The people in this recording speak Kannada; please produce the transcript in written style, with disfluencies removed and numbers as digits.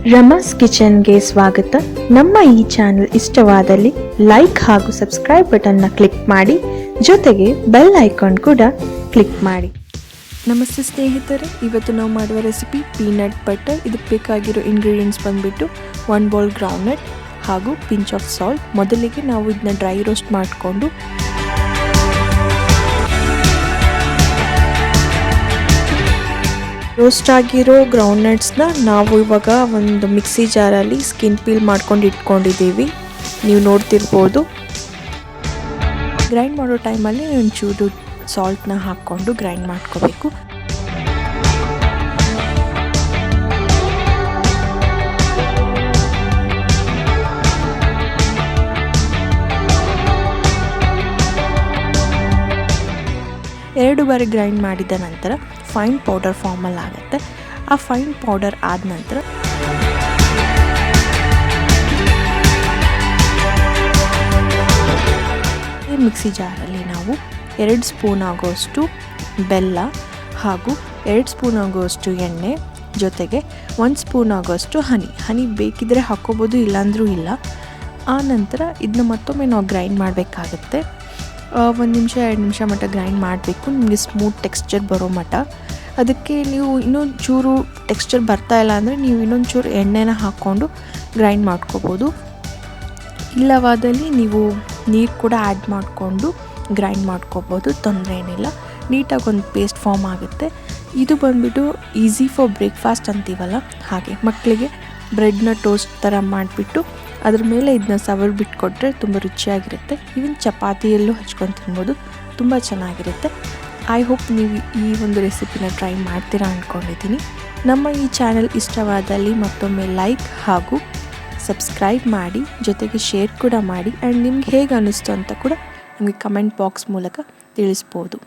ರಮಾಸ್ ಕಿಚನ್ಗೆ ಸ್ವಾಗತ. ನಮ್ಮ ಈ ಚಾನೆಲ್ ಇಷ್ಟವಾದಲ್ಲಿ ಲೈಕ್ ಹಾಗೂ ಸಬ್ಸ್ಕ್ರೈಬ್ ಬಟನ್ನ ಕ್ಲಿಕ್ ಮಾಡಿ, ಜೊತೆಗೆ ಬೆಲ್ ಐಕಾನ್ ಕೂಡ ಕ್ಲಿಕ್ ಮಾಡಿ. ನಮಸ್ತೆ ಸ್ನೇಹಿತರೆ, ಇವತ್ತು ನಾವು ಮಾಡುವ ರೆಸಿಪಿ ಪೀನಟ್ ಬಟರ್. ಇದಕ್ಕೆ ಬೇಕಾಗಿರೋ ಇಂಗ್ರೀಡಿಯೆಂಟ್ಸ್ ಬಂದುಬಿಟ್ಟು 1 ಬೌಲ್ ಗ್ರೌಂಡ್ನಟ್ ಹಾಗೂ ಪಿಂಚ್ ಆಫ್ ಸಾಲ್ಟ್. ಮೊದಲಿಗೆ ನಾವು ಇದನ್ನ ಡ್ರೈ ರೋಸ್ಟ್ ಮಾಡಿಕೊಂಡು ರೋಸ್ಟ್ ಆಗಿರೋ ಗ್ರೌಂಡ್ನಟ್ಸ್ನ ನಾವು ಇವಾಗ ಒಂದು ಮಿಕ್ಸಿ ಜಾರಲ್ಲಿ ಸ್ಕಿನ್ ಪೀಲ್ ಮಾಡ್ಕೊಂಡು ಇಟ್ಕೊಂಡಿದ್ದೀವಿ. ನೀವು ನೋಡ್ತಿರ್ಬೋದು. ಗ್ರೈಂಡ್ ಮಾಡೋ ಟೈಮಲ್ಲಿ ಒಂಚೂರು ಸಾಲ್ಟ್ನ ಹಾಕ್ಕೊಂಡು ಗ್ರೈಂಡ್ ಮಾಡ್ಕೋಬೇಕು. ಎರಡು ಬಾರಿ ಗ್ರೈಂಡ್ ಮಾಡಿದ ನಂತರ ಫೈನ್ ಪೌಡರ್ ಫಾರ್ಮಲ್ಲಿ ಆಗುತ್ತೆ. ಆ ಫೈನ್ ಪೌಡರ್ ಆದ ನಂತರ ಈ ಮಿಕ್ಸಿ ಜಾರಲ್ಲಿ ನಾವು 2 ಸ್ಪೂನ್ ಆಗೋಷ್ಟು ಬೆಲ್ಲ ಹಾಗೂ 2 ಸ್ಪೂನ್ ಆಗೋಷ್ಟು ಎಣ್ಣೆ, ಜೊತೆಗೆ 1 ಸ್ಪೂನ್ ಆಗೋಷ್ಟು ಹನಿ ಬೇಕಿದ್ರೆ ಹಾಕ್ಕೋಬೋದು, ಇಲ್ಲಾಂದ್ರೂ ಇಲ್ಲ. ಆ ನಂತರ ಇದನ್ನ ಮತ್ತೊಮ್ಮೆ ನಾವು ಗ್ರೈಂಡ್ ಮಾಡಬೇಕಾಗತ್ತೆ. 1 ನಿಮಿಷ 2 ನಿಮಿಷ ಮಟ್ಟ ಗ್ರೈಂಡ್ ಮಾಡಬೇಕು, ನಿಮಗೆ ಸ್ಮೂತ್ ಟೆಕ್ಸ್ಚರ್ ಬರೋ ಮಟ್ಟ. ಅದಕ್ಕೆ ನೀವು ಇನ್ನೊಂದು ಚೂರು ಟೆಕ್ಸ್ಚರ್ ಬರ್ತಾ ಇಲ್ಲ ಅಂದರೆ ನೀವು ಇನ್ನೊಂದು ಚೂರು ಎಣ್ಣೆನ ಹಾಕ್ಕೊಂಡು ಗ್ರೈಂಡ್ ಮಾಡ್ಕೋಬೋದು. ಇಲ್ಲವಾದಲ್ಲಿ ನೀವು ನೀರು ಕೂಡ ಆ್ಯಡ್ ಮಾಡಿಕೊಂಡು ಗ್ರೈಂಡ್ ಮಾಡ್ಕೋಬೋದು, ತೊಂದರೆ ಏನಿಲ್ಲ. ನೀಟಾಗಿ ಒಂದು ಪೇಸ್ಟ್ ಫಾರ್ಮ್ ಆಗುತ್ತೆ. ಇದು ಬಂದುಬಿಟ್ಟು ಈಸಿ ಫಾರ್ ಬ್ರೇಕ್ಫಾಸ್ಟ್ ಅಂತೀವಲ್ಲ ಹಾಗೆ. ಮಕ್ಕಳಿಗೆ ಬ್ರೆಡ್ನ ಟೋಸ್ಟ್ ಥರ ಮಾಡಿಬಿಟ್ಟು ಅದ್ರ ಮೇಲೆ ಇದನ್ನ ಸವರ್ ಬಿಟ್ಕೊಟ್ರೆ ತುಂಬ ರುಚಿಯಾಗಿರುತ್ತೆ. ಈವನ್ ಚಪಾತಿಯಲ್ಲೂ ಹಚ್ಕೊಂಡು ತಿನ್ಬೋದು, ತುಂಬ ಚೆನ್ನಾಗಿರುತ್ತೆ. ಐ ಹೋಪ್ ನೀವು ಈ ಒಂದು ರೆಸಿಪಿನ ಟ್ರೈ ಮಾಡ್ತೀರಾ ಅಂದ್ಕೊಂಡಿದ್ದೀನಿ. ನಮ್ಮ ಈ ಚಾನೆಲ್ ಇಷ್ಟವಾದಲ್ಲಿ ಮತ್ತೊಮ್ಮೆ ಲೈಕ್ ಹಾಗೂ ಸಬ್ಸ್ಕ್ರೈಬ್ ಮಾಡಿ, ಜೊತೆಗೆ ಶೇರ್ ಕೂಡ ಮಾಡಿ. ಆ್ಯಂಡ್ ನಿಮ್ಗೆ ಹೇಗೆ ಅನ್ನಿಸ್ತು ಅಂತ ಕೂಡ ನಿಮಗೆ ಕಮೆಂಟ್ ಬಾಕ್ಸ್ ಮೂಲಕ ತಿಳಿಸ್ಬೋದು.